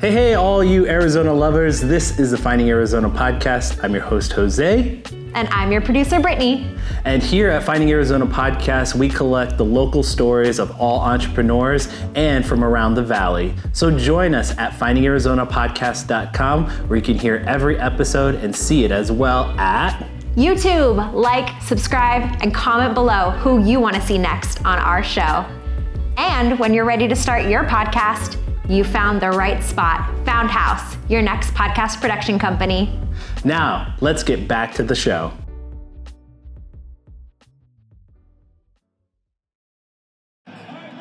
Hey, all you Arizona lovers. This is the Finding Arizona podcast. I'm your host, Jose. And I'm your producer, Brittany. And here at Finding Arizona podcast, we collect the local stories of all entrepreneurs and from around the valley. So join us at findingarizonapodcast.com, where you can hear every episode and see it as well at YouTube. Like, subscribe, and comment below who you want to see next on our show. And when you're ready to start your podcast, you found the right spot. Found House, your next podcast production company. Now, let's get back to the show.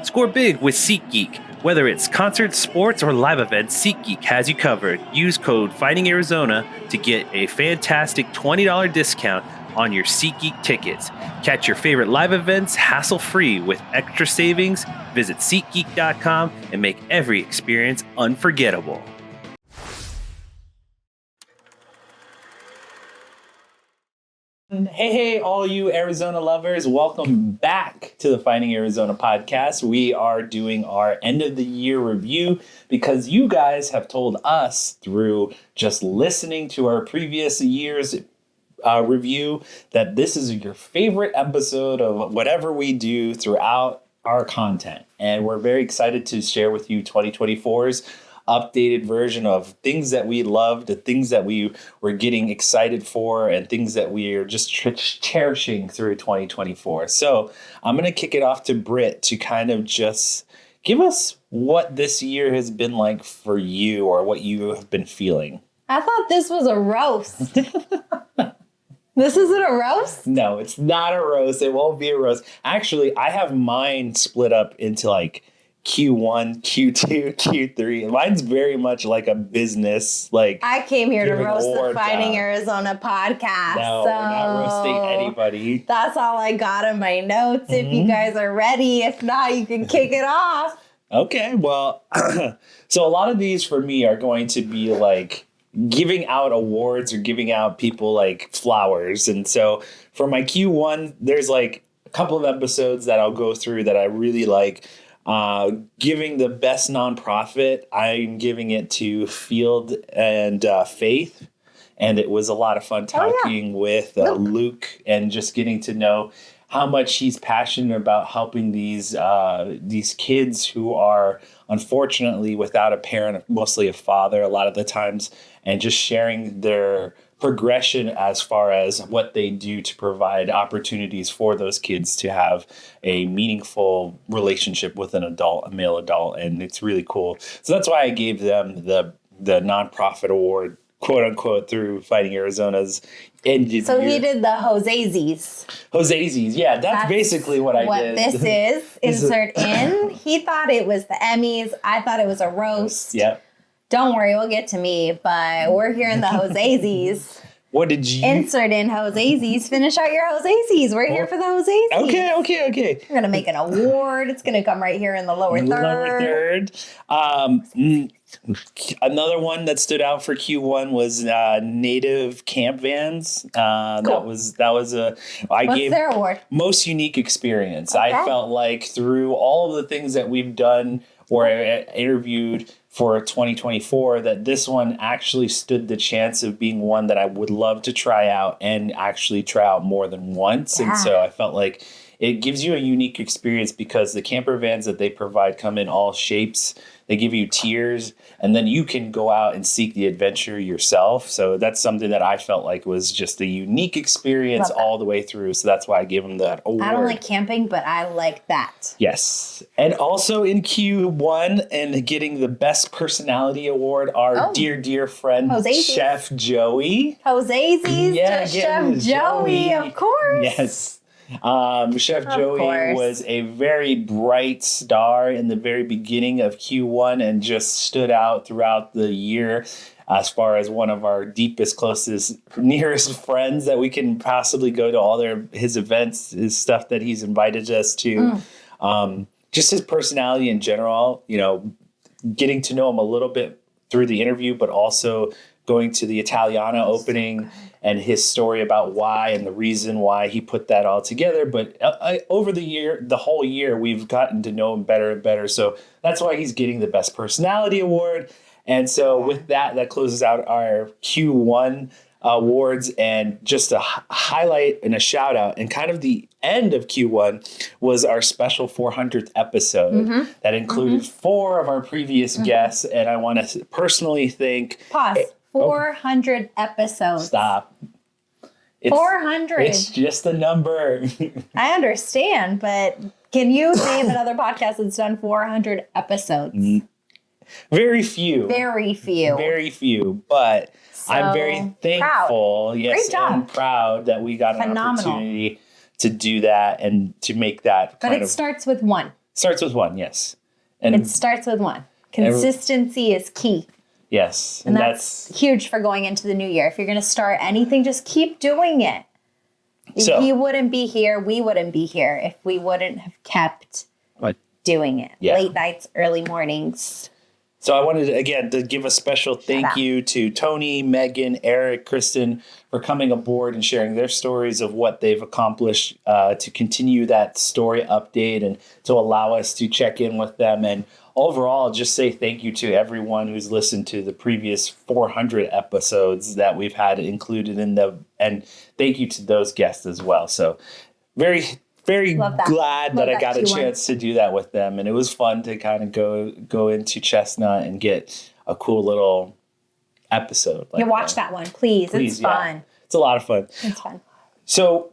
Score big with SeatGeek. Whether it's concerts, sports, or live events, SeatGeek has you covered. Use code FindingArizona to get a fantastic $20 discount on your SeatGeek tickets. Catch your favorite live events hassle-free with extra savings. Visit SeatGeek.com and make every experience unforgettable. Hey, all you Arizona lovers. Welcome back to the Finding Arizona podcast. We are doing our end of the year review because you guys have told us through just listening to our previous year's review that this is your favorite episode of whatever we do throughout our content. And we're very excited to share with you 2024's updated version of things that we loved, the things that we were getting excited for, and things that we are just cherishing through 2024. So I'm going to kick it off to Britt to kind of just give us what this year has been like for you or what you have been feeling. I thought this was a roast. This isn't a roast? No, it's not a roast. It won't be a roast. Actually, I have mine split up into like Q1, Q2, Q3. Mine's very much like a business. Like I came here to roast the Finding Arizona podcast. No, we're not roasting anybody. That's all I got in my notes. If you guys are ready, if not, you can kick it off. Okay, well, so a lot of these for me are going to be like giving out awards or giving out people like flowers. And so for my Q1, there's like a couple of episodes that I'll go through that I really like. Giving the best nonprofit, I'm giving it to Field and Faith. And it was a lot of fun talking with Luke and just getting to know how much he's passionate about helping these kids who are unfortunately without a parent, mostly a father a lot of the times, and just sharing their progression as far as what they do to provide opportunities for those kids to have a meaningful relationship with an adult, a male adult. And it's really cool. So that's why I gave them the nonprofit award, quote unquote, through Fighting Arizona's end of So year. he did the Josezies. Josezies, yeah, that's basically what I did. What this is, insert in. He thought it was the Emmys. I thought it was a roast. Yep. Don't worry, we'll get to me, but we're here in the Josezies. What did you... Insert in Josezies. Finish out your Josezies. We're here for the Josezies. Okay. We're going to make an award. It's going to come right here in the lower third. Another one that stood out for Q1 was native camp vans. Cool. That was a... What's their award? Most unique experience. Okay. I felt like through all of the things that we've done or interviewed for 2024, that this one actually stood the chance of being one that I would love to try out and actually try out more than once. Yeah. And so I felt like it gives you a unique experience because the camper vans that they provide come in all shapes. They give you tiers, and then you can go out and seek the adventure yourself. So that's something that I felt like was just a unique experience all the way through. So that's why I gave them that award. I don't like camping, but I like that. Yes. And also in Q1 and getting the Best Personality Award, our dear friend, Josezies. Chef Joey. Josezies to Chef Joey, of course. Yes. Chef Joey was a very bright star in the very beginning of Q1 and just stood out throughout the year as far as one of our deepest, closest, nearest friends that we can possibly go to all his events, his stuff that he's invited us to. Just his personality in general, getting to know him a little bit through the interview, but also going to the Italiana opening and his story about why and the reason why he put that all together. But over the whole year, we've gotten to know him better and better. So that's why he's getting the Best Personality Award. And so with that closes out our Q1 awards. And just a highlight and a shout out, and kind of the end of Q1 was our special 400th episode that included 4 of our previous guests. And I want to personally thank... Pause. 400 episodes. Stop. 400. It's just a number. I understand, but can you name another podcast that's done 400 episodes? Very few. Very few. Very few. But so I'm very thankful. Proud. Yes, Great job. I'm proud that we got an opportunity to do that and to make that. But it starts with one. Starts with one, yes. And it starts with one. Consistency is key. Yes. And that's huge for going into the new year. If you're going to start anything, just keep doing it. So, he wouldn't be here. We wouldn't be here if we wouldn't have kept doing it. Yeah. Late nights, early mornings. So I wanted, again, to give a special thank you to Tony, Megan, Eric, Kristen for coming aboard and sharing their stories of what they've accomplished to continue that story update and to allow us to check in with them. And overall, just say thank you to everyone who's listened to the previous 400 episodes that we've had included in and thank you to those guests as well. So very glad that I got a chance to do that with them. And it was fun to kind of go into Chestnut and get a cool little episode. Like watch that one, please. It's fun. Yeah. It's a lot of fun. It's fun. So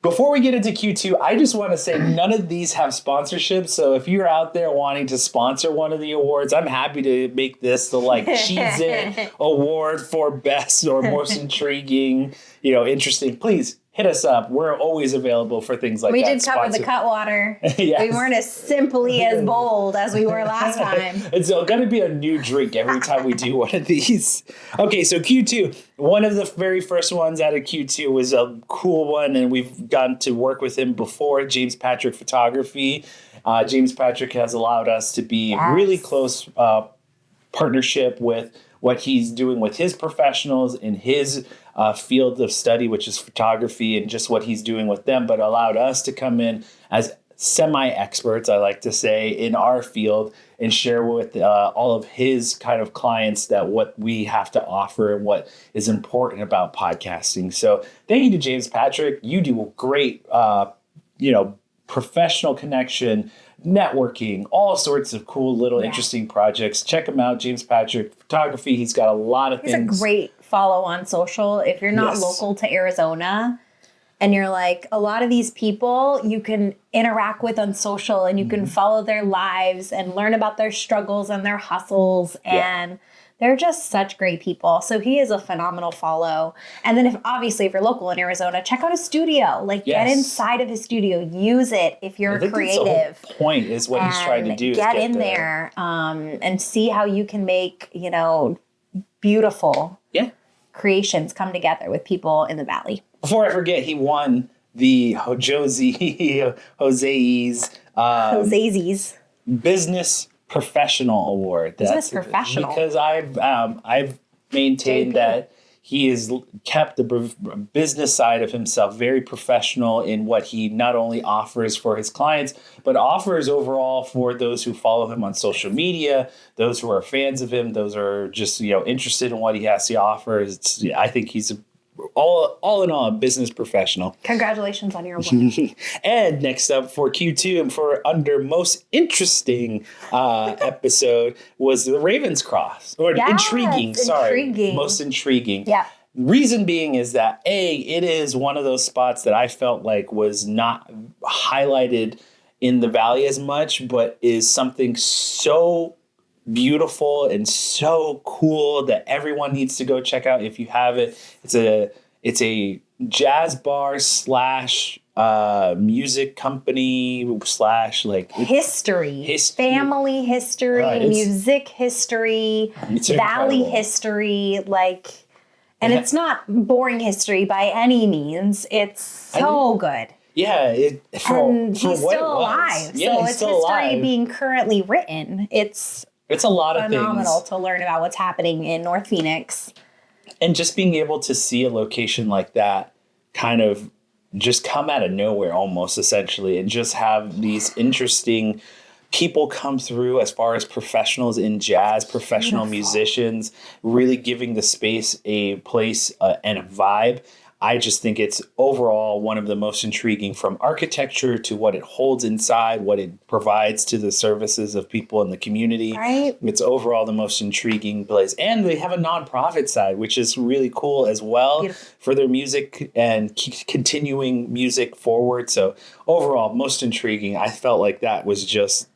before we get into Q2, I just want to say none of these have sponsorships. So if you're out there wanting to sponsor one of the awards, I'm happy to make this the Cheez-It award for best or most intriguing, interesting. Please hit us up. We're always available for things like that. We did cover the Cutwater. Yes. We weren't as simply as bold as we were last time. It's going to be a new drink every time we do one of these. Okay, so Q2. One of the very first ones out of Q2 was a cool one, and we've gotten to work with him before, James Patrick Photography. James Patrick has allowed us to be really close partnership with what he's doing with his professionals in his field of study, which is photography, and just what he's doing with them, but allowed us to come in as semi-experts, I like to say, in our field and share with all of his kind of clients that what we have to offer and what is important about podcasting. So thank you to James Patrick. You do a great, professional connection, networking, all sorts of cool little interesting projects. Check him out, James Patrick Photography. He's got a lot of things. He's a great follow on social. If you're not local to Arizona and you're like, a lot of these people you can interact with on social and you can follow their lives and learn about their struggles and their hustles and they're just such great people. So he is a phenomenal follow. And then if you're local in Arizona, check out his studio. Get inside of his studio. Use it if you're creative. That's the whole point is what he's trying to do. Get in there and see how you can make, beautiful creations come together with people in the Valley. Before I forget, he won the Jose's Business Professional Award. Business Professional. Because I've maintained that he has kept the business side of himself very professional in what he not only offers for his clients, but offers overall for those who follow him on social media, those who are fans of him, those are just interested in what he has to offer. I think he's all in all, a business professional. Congratulations on your award. And next up for Q2 and for under most interesting episode was the Raven's Cross. Or intriguing. Most intriguing. Yeah. Reason being is that, it is one of those spots that I felt like was not highlighted in the Valley as much, but is something so beautiful and so cool that everyone needs to go check out if you have it. It's a jazz bar / music company / history, family history, music history, Valley history, and it's not boring history by any means. It's so good. Yeah, he's still alive. Yeah, so it's history alive. Being currently written. It's a lot of phenomenal things to learn about what's happening in North Phoenix. And just being able to see a location like that kind of just come out of nowhere almost essentially and just have these interesting people come through as far as professionals in jazz, professional musicians, really giving the space a place and a vibe. I just think it's overall one of the most intriguing, from architecture to what it holds inside, what it provides to the services of people in the community. Right. It's overall the most intriguing place. And they have a nonprofit side, which is really cool as well. Beautiful. For their music and continuing music forward. So overall, most intriguing. I felt like that was just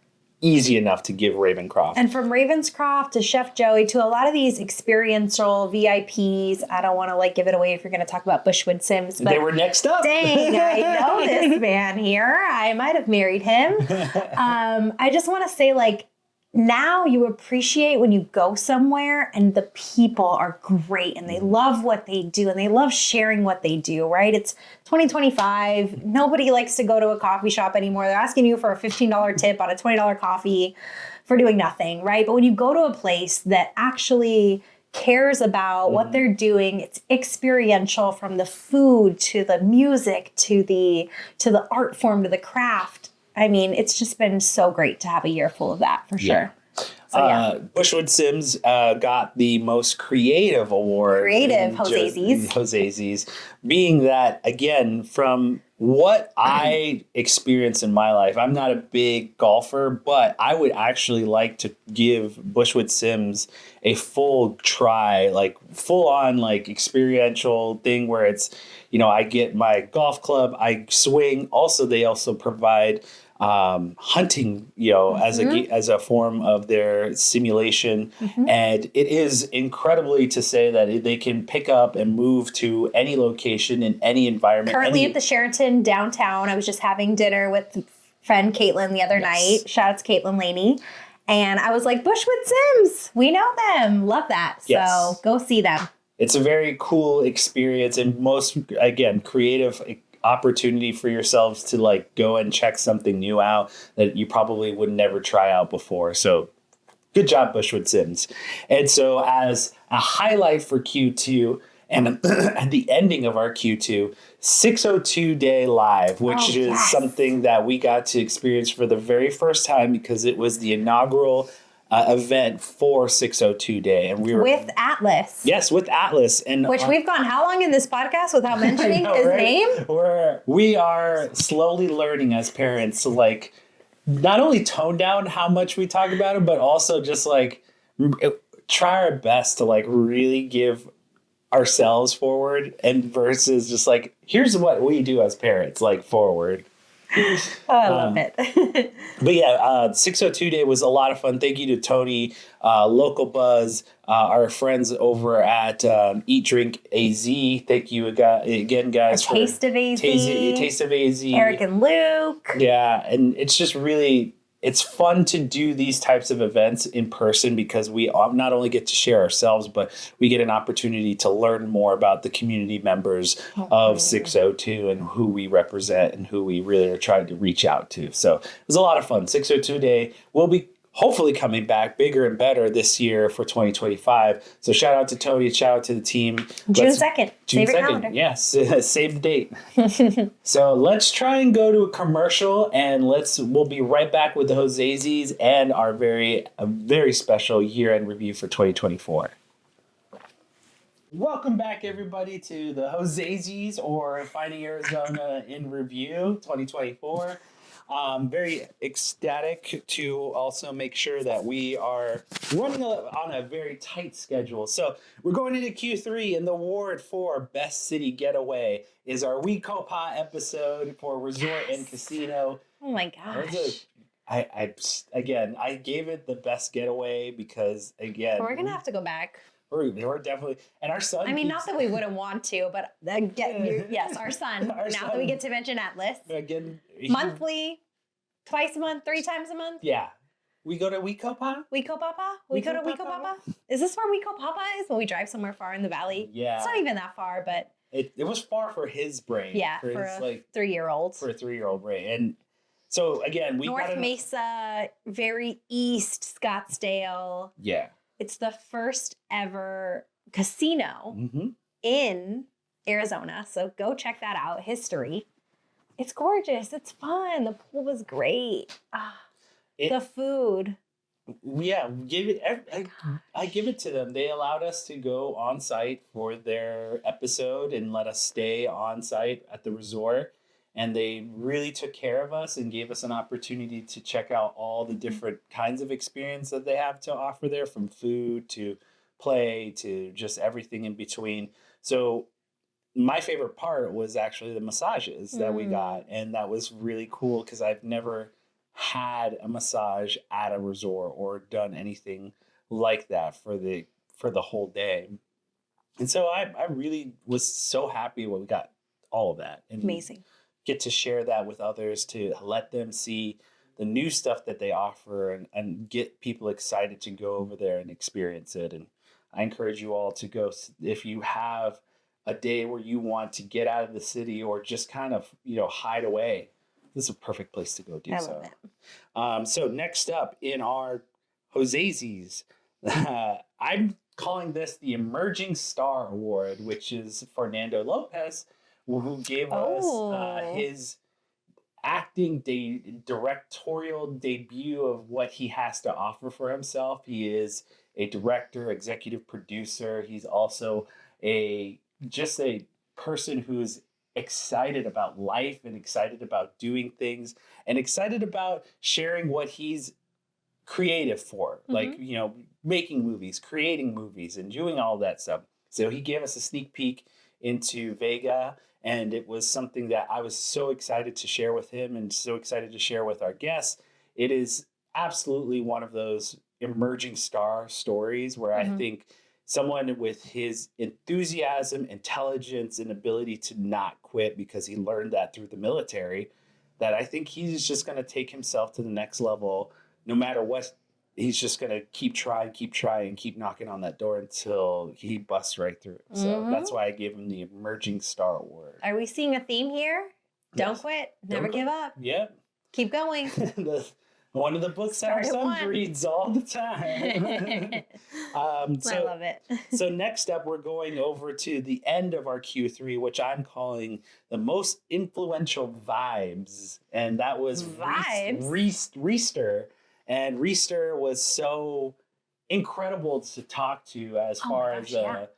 easy enough to give Ravenscroft. And from Ravenscroft to Chef Joey to a lot of these experiential VIPs, I don't want to like give it away if you're going to talk about Bushwood Sims, but they were next up. Dang, I know this man here. I might have married him. I just want to say, like, now you appreciate when you go somewhere and the people are great and they love what they do and they love sharing what they do, right? It's 2025. Nobody likes to go to a coffee shop anymore. They're asking you for a $15 tip on a $20 coffee for doing nothing, right? But when you go to a place that actually cares about what they're doing, it's experiential, from the food to the music to the art form to the craft. I mean, it's just been so great to have a year full of that, for sure. So, Bushwood Sims got the most creative award. Creative, Jose's. Being that, again, from what I experienced in my life, I'm not a big golfer, but I would actually like to give Bushwood Sims a full try, like full on like experiential thing where it's, I get my golf club, I swing. Also, they also provide hunting, as a form of their simulation. And it is incredibly to say that they can pick up and move to any location in any environment. Currently at the Sheraton downtown. I was just having dinner with friend Caitlin the other night. Shout out to Caitlin Laney. And I was like, Bushwood Sims, we know them. Love that. So go see them. It's a very cool experience and most, again, creative opportunity for yourselves to like go and check something new out that you probably would never try out before. So good job, Bushwood Sims. And so as a highlight for Q2 and at the ending of our Q2, 602 Day Live, which is something that we got to experience for the very first time because it was the inaugural event for 602 Day, and we were with Atlas. Yes, with Atlas, and which we've gone how long in this podcast without mentioning his name? We are slowly learning as parents to like not only tone down how much we talk about him, but also just like try our best to like really give ourselves forward, and versus just like here's what we do as parents, like forward. I love it. But yeah, 602 Day was a lot of fun. Thank you to Tony, Local Buzz, our friends over at Eat Drink AZ. Thank you again, guys. Taste of AZ. Taste of AZ. Eric and Luke. Yeah, and it's just really, it's fun to do these types of events in person because we not only get to share ourselves, but we get an opportunity to learn more about the community members of 602 and who we represent and who we really are trying to reach out to. So it was a lot of fun. 602 Day will be hopefully coming back bigger and better this year for 2025. So shout out to Tony, shout out to the team. June 2nd. June 2nd. Yes. Save the date. So let's try and go to a commercial, and we'll be right back with the Jose's and our very special year-end review for 2024. Welcome back, everybody, to the Jose's, or Finding Arizona in Review 2024. Very ecstatic to also make sure that we are running on a very tight schedule. So we're going into Q3, and the award for Best City Getaway is our We Copa episode for Resort and Casino. Oh my gosh. I gave it the best getaway because, again, we're going to have to go back. We're definitely, and our son. I mean, not that we wouldn't want to, but yes, our son. That we get to mention Atlas. Again, monthly, twice a month, 3 times a month. Yeah, we go to Wico Papa. We go to Wico Papa. Is this where Wico Papa is? When we drive somewhere far in the valley? Yeah, it's not even that far, but it was far for his brain. Yeah, for a 3-year-old. For a 3-year-old brain, and so again, we North Mesa, very east Scottsdale. Yeah. It's the first ever casino in Arizona. So go check that out. History. It's gorgeous. It's fun. The pool was great. The food. Yeah, I give it to them. They allowed us to go on site for their episode and let us stay on site at the resort. And they really took care of us and gave us an opportunity to check out all the different kinds of experience that they have to offer there, from food to play to just everything in between. So my favorite part was actually the massages that we got. And that was really cool because I've never had a massage at a resort or done anything like that for the whole day. And so I really was so happy when we got all of that. And amazing. Get to share that with others, to let them see the new stuff that they offer and get people excited to go over there and experience it. And I encourage you all to go if you have a day where you want to get out of the city or just kind of, hide away. This is a perfect place to go do so. I love it. So next up in our Jose's, I'm calling this the Emerging Star Award, which is Fernando Lopez, who gave us his acting directorial debut of what he has to offer for himself. He is a director, executive producer. He's also just a person who's excited about life and excited about doing things and excited about sharing what he's creative for, like, making movies, creating movies, and doing all that stuff. So he gave us a sneak peek into Vega, and it was something that I was so excited to share with him and so excited to share with our guests. It is absolutely one of those emerging star stories where I think someone with his enthusiasm, intelligence, and ability to not quit because he learned that through the military, that I think he's just going to take himself to the next level no matter what. He's just going to keep trying, keep knocking on that door until he busts right through. So that's why I gave him the Emerging Star Award. Are we seeing a theme here? Don't quit. Never give up. Yep. Keep going. One of the books that our son reads all the time. I love it. So next up, we're going over to the end of our Q3, which I'm calling the most influential vibes. And that was Reister. And Reister was so incredible to talk to as far as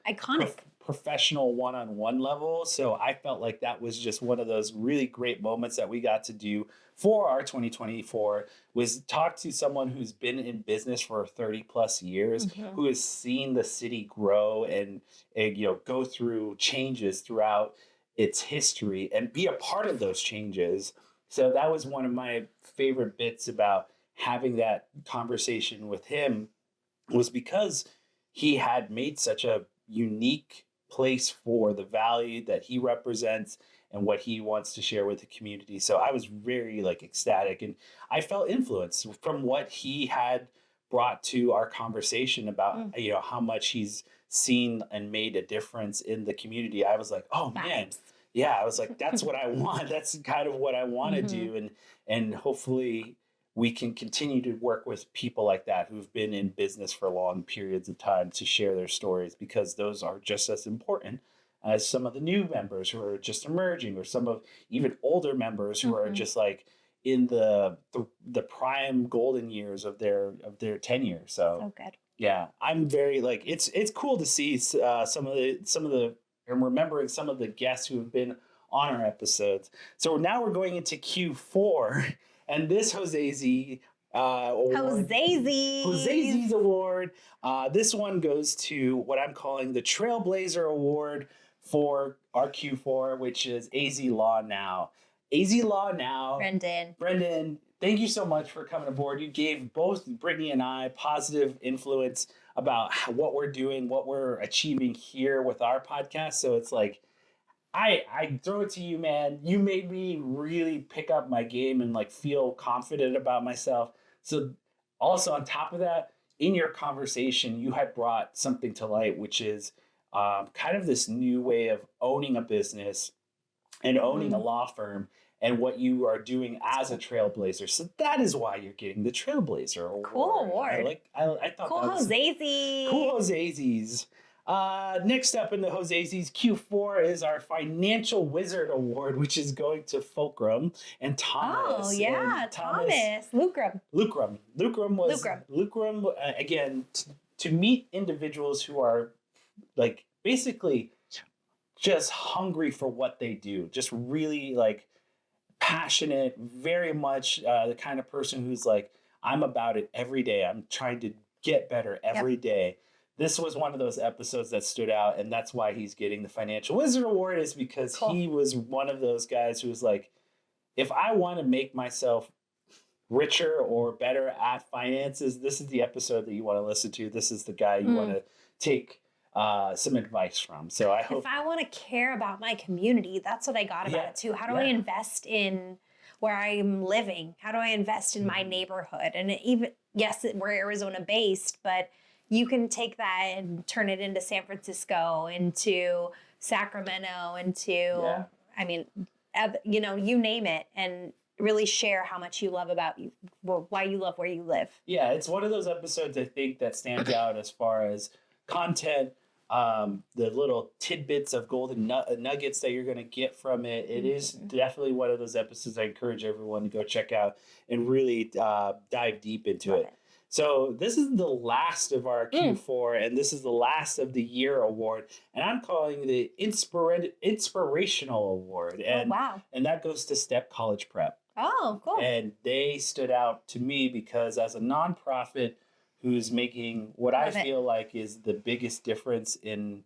iconic professional one-on-one level. So I felt like that was just one of those really great moments that we got to do for our 2024, was talk to someone who's been in business for 30 plus years, who has seen the city grow and go through changes throughout its history and be a part of those changes. So that was one of my favorite bits about having that conversation with him, was because he had made such a unique place for the value that he represents and what he wants to share with the community. So I was very ecstatic, and I felt influenced from what he had brought to our conversation about how much he's seen and made a difference in the community. I was like, oh man, yeah, I was like, that's what I want. That's kind of what I want to do, and hopefully we can continue to work with people like that who've been in business for long periods of time to share their stories, because those are just as important as some of the new members who are just emerging, or some of even older members who are just in the prime golden years of their tenure. So good. Yeah, I'm very it's cool to see some of the and remembering some of the guests who have been on our episodes. So now we're going into Q4. And this Jose's award, this one goes to what I'm calling the Trailblazer Award for our Q4, which is AZ Law Now. AZ Law Now. Brendan, thank you so much for coming aboard. You gave both Brittany and I positive influence about what we're doing, what we're achieving here with our podcast. So it's I throw it to you, man. You made me really pick up my game and feel confident about myself. So also on top of that, in your conversation, you had brought something to light, which is kind of this new way of owning a business and owning a law firm, and what you are doing as a trailblazer. So that is why you're getting the Trailblazer Award. Cool award. I thought cool that was Jose's. Cool Jose's. Next up in the Jose's Q4 is our Financial Wizard Award, which is going to Fulcrum and Thomas. Oh, yeah, and Thomas. Lucrum. Lucrum, again, to meet individuals who are like basically just hungry for what they do, just really like passionate, very much the kind of person who's like, I'm about it every day. I'm trying to get better every day. This was one of those episodes that stood out, and that's why he's getting the Financial Wizard Award, is because he was one of those guys who was like, if I want to make myself richer or better at finances, this is the episode that you want to listen to. This is the guy you want to take some advice from. So I hope, if I want to care about my community, that's what I got about it too. How do I invest in where I'm living? How do I invest in my neighborhood? And even, yes, we're Arizona based, but you can take that and turn it into San Francisco, into Sacramento, into, I mean, you know, you name it, and really share how much you love about you, why you love where you live. Yeah, it's one of those episodes I think that stands out as far as content, the little tidbits of golden nuggets that you're going to get from it. It is definitely one of those episodes I encourage everyone to go check out and really dive deep into it. So this is the last of our Q4, and this is the last of the year award, and I'm calling the Inspirational Award. And, and that goes to Step College Prep. Oh, cool. And they stood out to me because as a nonprofit who's making what I feel like is the biggest difference in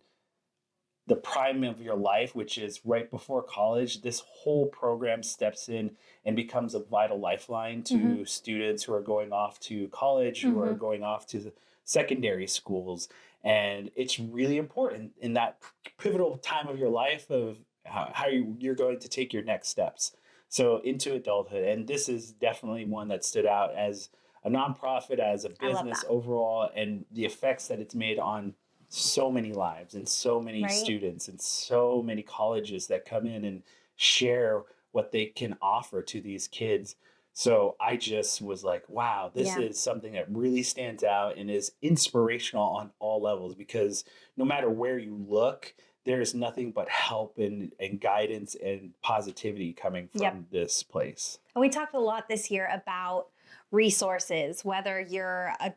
the prime of your life, which is right before college, this whole program steps in and becomes a vital lifeline to students who are going off to college, who are going off to the secondary schools. And it's really important in that pivotal time of your life of how you're going to take your next steps. So into adulthood. And this is definitely one that stood out as a nonprofit, as a business overall, and the effects that it's made on so many lives and so many students and so many colleges that come in and share what they can offer to these kids. So I just was like, wow, this is something that really stands out and is inspirational on all levels, because no matter where you look, there's nothing but help and guidance and positivity coming from this place. And we talked a lot this year about resources, whether you're a,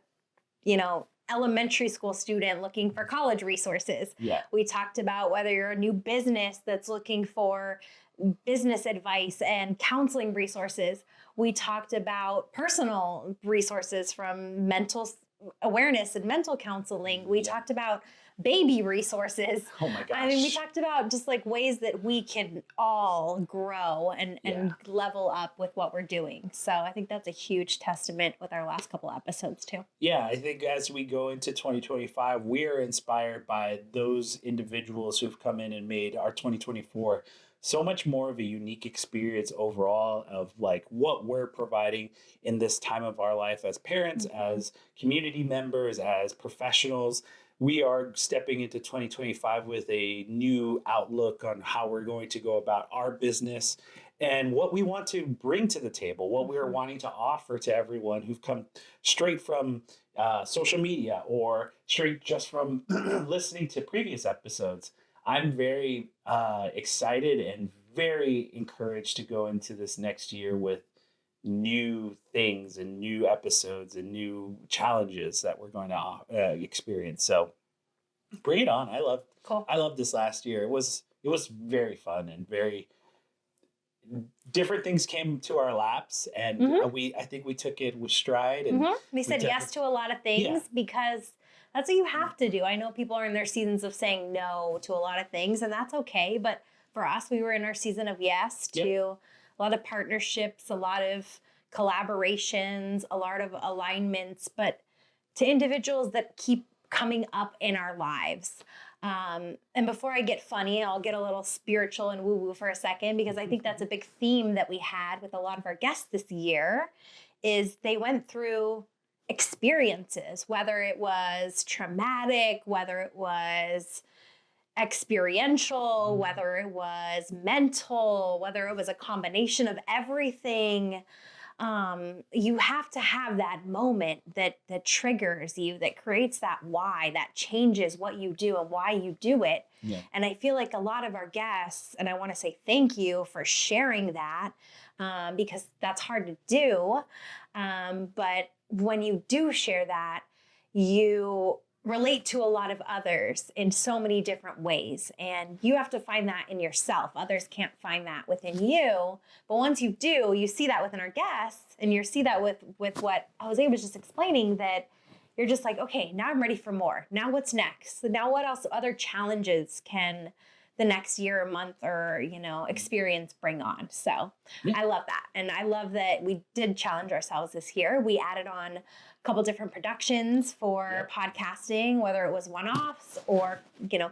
elementary school student looking for college resources. We talked about whether you're a new business that's looking for business advice and counseling resources. We talked about personal resources from mental awareness and mental counseling. We talked about baby resources. Oh my gosh. I mean, we talked about just like ways that we can all grow and level up with what we're doing. So I think that's a huge testament with our last couple episodes too. Yeah, I think as we go into 2025, we are inspired by those individuals who've come in and made our 2024 so much more of a unique experience overall of like what we're providing in this time of our life as parents, as community members, as professionals. We are stepping into 2025 with a new outlook on how we're going to go about our business and what we want to bring to the table, what we are wanting to offer to everyone who've come straight from social media or straight just from listening to previous episodes. I'm very excited and very encouraged to go into this next year with new things and new episodes and new challenges that we're going to experience. So bring it on. I loved this last year. It was very fun and very different things came to our laps, and I think we took it with stride, and we said yes to a lot of things because that's what you have to do. I know people are in their seasons of saying no to a lot of things, and that's okay. But for us, we were in our season of yes to a lot of partnerships, a lot of collaborations, a lot of alignments, but to individuals that keep coming up in our lives. And before I get funny, I'll get a little spiritual and woo-woo for a second, because I think that's a big theme that we had with a lot of our guests this year, is they went through experiences, whether it was traumatic, whether it was experiential, whether it was mental, whether it was a combination of everything. you have to have that moment that triggers you, that creates that why, that changes what you do and why you do it. Yeah. And I feel like a lot of our guests, and I want to say thank you for sharing that, because that's hard to do. But when you do share that, you relate to a lot of others in so many different ways. And you have to find that in yourself. Others can't find that within you. But once you do, you see that within our guests, and you see that with what Jose was just explaining, that you're just like, okay, now I'm ready for more. Now what's next? Now what else, other challenges can the next year or month or, experience bring on? So I love that. And I love that we did challenge ourselves this year. We added on a couple different productions for podcasting, whether it was one-offs or,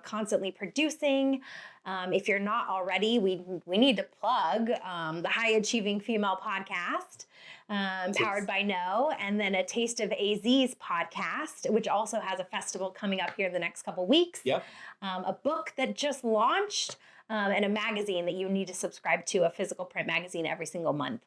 constantly producing. If you're not already, we need to plug the High Achieving Female podcast, powered by No, and then a Taste of AZ's podcast, which also has a festival coming up here in the next couple weeks. Yep. A book that just launched, and a magazine that you need to subscribe to, a physical print magazine every single month.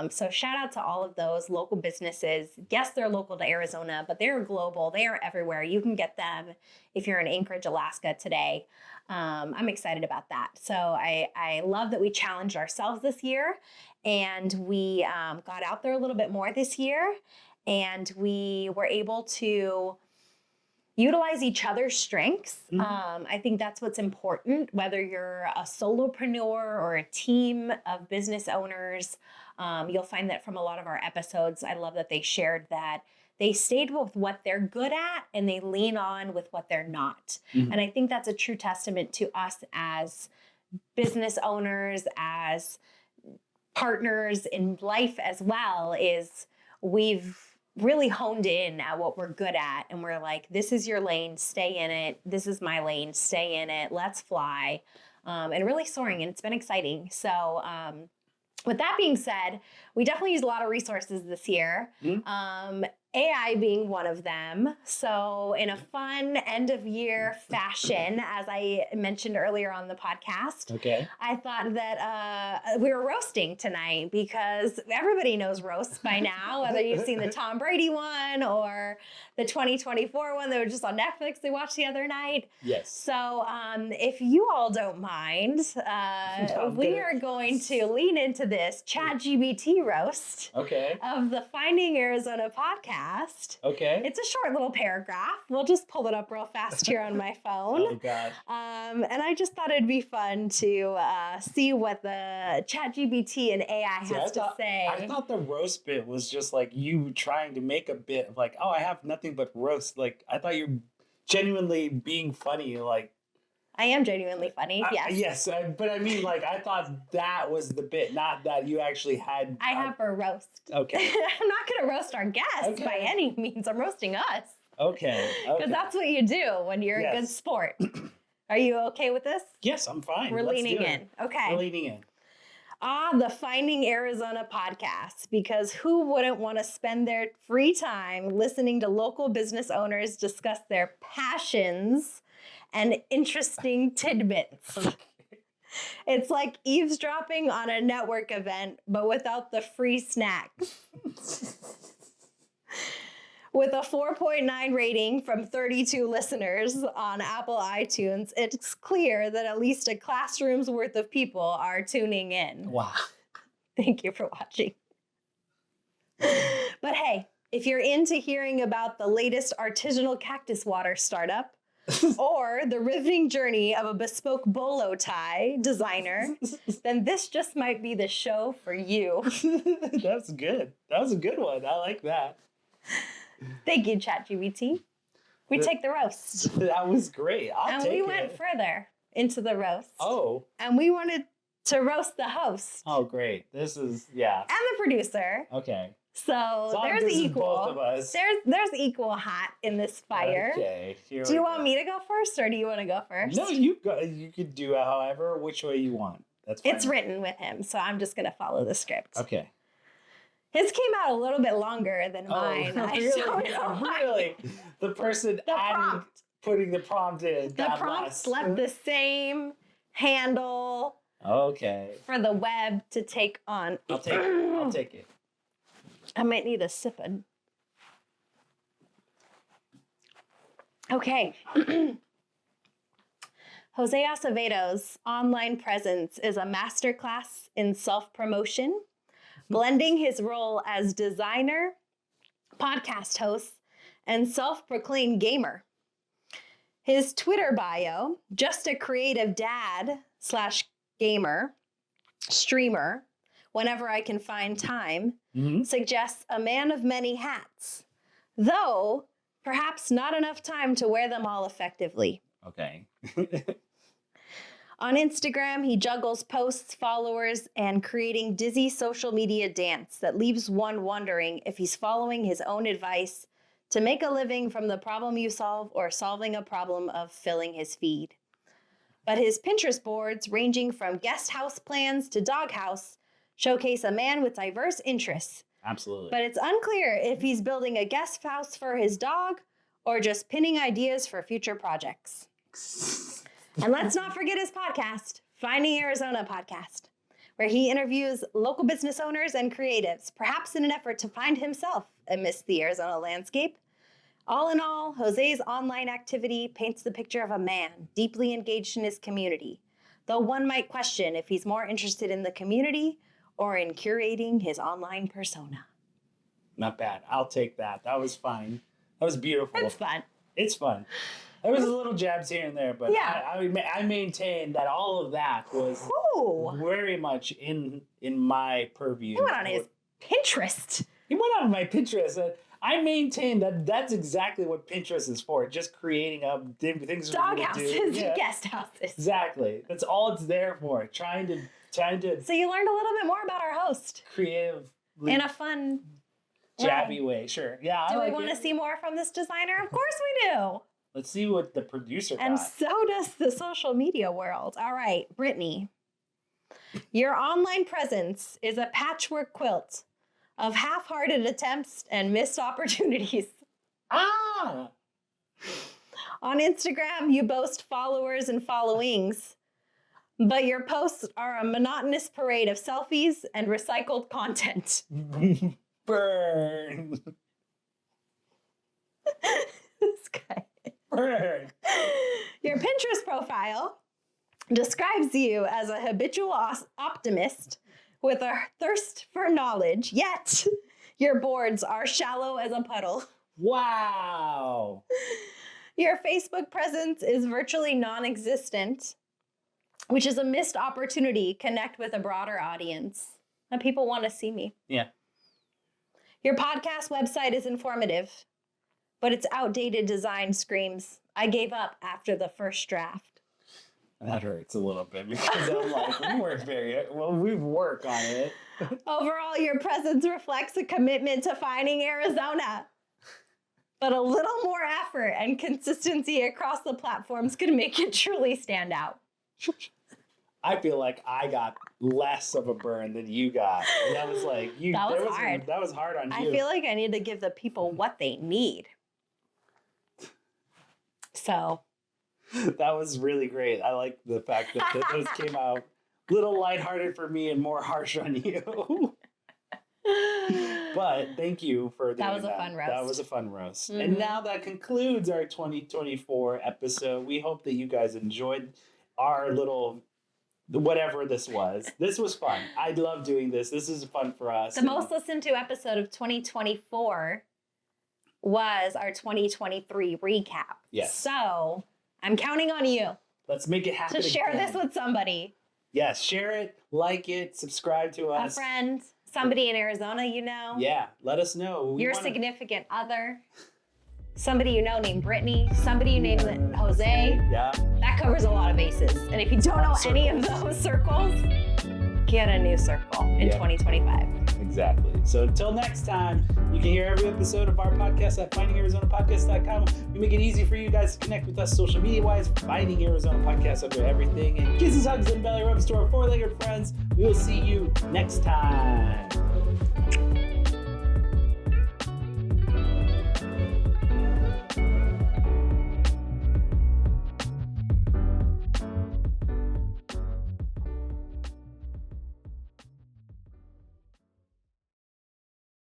So shout out to all of those local businesses. Yes, they're local to Arizona, but they're global. They are everywhere. You can get them if you're in Anchorage, Alaska today. I'm excited about that. So I love that we challenged ourselves this year, and we got out there a little bit more this year, and we were able to utilize each other's strengths. I think that's what's important, whether you're a solopreneur or a team of business owners. You'll find that from a lot of our episodes. I love that they shared that they stayed with what they're good at and they lean on with what they're not. And I think that's a true testament to us as business owners, as partners in life as well, is we've really honed in at what we're good at. And we're like, this is your lane, stay in it. This is my lane, stay in it. Let's fly. And really soaring. And it's been exciting. So with that being said, we definitely used a lot of resources this year. AI being one of them. So in a fun end of year fashion, as I mentioned earlier on the podcast, I thought that we were roasting tonight, because everybody knows roasts by now, whether you've seen the Tom Brady one or the 2024 one that was just on Netflix they watched the other night. Yes. So if you all don't mind, we are going to lean into this ChatGPT roast of the Finding Arizona podcast. Okay. It's a short little paragraph. We'll just pull it up real fast here on my phone. Oh, God. And I just thought it'd be fun to see what the ChatGPT and AI has to say. I thought the roast bit was just like you trying to make a bit of like, oh, I have nothing but roast. Like, I thought you're genuinely being funny. Like, I am genuinely funny. Yes. Yes. But I mean, like, I thought that was the bit, not that you actually had. I have a roast. Okay. I'm not going to roast our guests by any means. I'm roasting us. Okay. Because that's what you do when you're a good sport. Are you okay with this? Yes, I'm fine. We're leaning in. Okay. We're leaning in. The Finding Arizona podcast, because who wouldn't want to spend their free time listening to local business owners discuss their passions and interesting tidbits? It's like eavesdropping on a network event, but without the free snacks. With a 4.9 rating from 32 listeners on Apple iTunes, it's clear that at least a classroom's worth of people are tuning in. Wow. Thank you for watching. But hey, if you're into hearing about the latest artisanal cactus water startup, or the riveting journey of a bespoke bolo tie designer, then this just might be the show for you. That's good. That was a good one. I like that. Thank you, ChatGPT. We take the roast. That was great. I'll take it. And we went further into the roast. Oh. And we wanted to roast the host. Oh, great. This is, And the producer. Okay. So there's equal. Both of us. There's equal hot in this fire. Okay. Do you want me to go first, or do you want to go first? No, you go. You could do it however, which way you want. That's fine. It's written with him, so I'm just going to follow the script. Okay. His came out a little bit longer than mine. Really? The person putting the prompt in. The prompt left the same handle. Okay. For the web to take on. I'll take it. I might need a sip of. Okay. Jose Acevedo's online presence is a masterclass in self-promotion, blending his role as designer, podcast host, and self-proclaimed gamer. His Twitter bio, just a creative dad / gamer, streamer, whenever I can find time, suggests a man of many hats, though perhaps not enough time to wear them all effectively. Okay. On Instagram, he juggles posts, followers, and creating dizzy social media dance that leaves one wondering if he's following his own advice to make a living from the problem you solve or solving a problem of filling his feed. But his Pinterest boards, ranging from guest house plans to doghouse, showcase a man with diverse interests. Absolutely. But it's unclear if he's building a guest house for his dog or just pinning ideas for future projects. And let's not forget his podcast, Finding Arizona Podcast, where he interviews local business owners and creatives, perhaps in an effort to find himself amidst the Arizona landscape. All in all, Jose's online activity paints the picture of a man deeply engaged in his community, though one might question if he's more interested in the community or in curating his online persona. Not bad. I'll take that. That was fine. That was beautiful. It's fun. It's fun. There was a little jabs here and there, but Yeah. I maintain that all of that was very much in my purview. He went on his Pinterest. He went on my Pinterest. And I maintain that that's exactly what Pinterest is for. Just creating up different things. Dog houses, guest houses. Exactly. That's all it's there for. Trying to. So you learned a little bit more about our host. Creative. In a fun, jabby way. Sure. Yeah. Do we want to see more from this designer? Of course we do. Let's see what the producer got. And so does the social media world. All right, Brittany. Your online presence is a patchwork quilt of half-hearted attempts and missed opportunities. Ah! On Instagram, you boast followers and followings, but your posts are a monotonous parade of selfies and recycled content. Burn. This guy. Burn. Your Pinterest profile describes you as a habitual optimist with a thirst for knowledge, yet your boards are shallow as a puddle. Wow. Your Facebook presence is virtually non-existent, which is a missed opportunity to connect with a broader audience. And people want to see me. Yeah. Your podcast website is informative, but its outdated design screams, I gave up after the first draft. That hurts a little bit because I'm like, we work on it. Overall, your presence reflects a commitment to finding Arizona. But a little more effort and consistency across the platforms could make it truly stand out. I feel like I got less of a burn than you got. And that was like That was hard. That was hard on you. I feel like I need to give the people what they need. So that was really great. I like the fact that those came out a little lighthearted for me and more harsh on you. But thank you for doing that. That was a fun roast. That was a fun roast. Mm-hmm. And now that concludes our 2024 episode. We hope that you guys enjoyed our little whatever this was. This was fun. I love doing this. This is fun for us. The most listened to episode of 2024 was our 2023 recap. Yes. So I'm counting on you Let's make it happen. to share again. this with somebody. Yes, share it, like it, subscribe to us. A friend, somebody in Arizona you know. Yeah, let us know. Your significant other. Somebody you know named Brittany. Somebody you named Jose. Yeah. That covers a lot of bases. And if you don't know any of those circles, get a new circle in 2025. Exactly. So until next time, you can hear every episode of our podcast at findingarizonapodcast.com. We make it easy for you guys to connect with us social media-wise. Finding Arizona Podcast under everything. And kisses, hugs, and belly rubs to our four-legged friends. We will see you next time.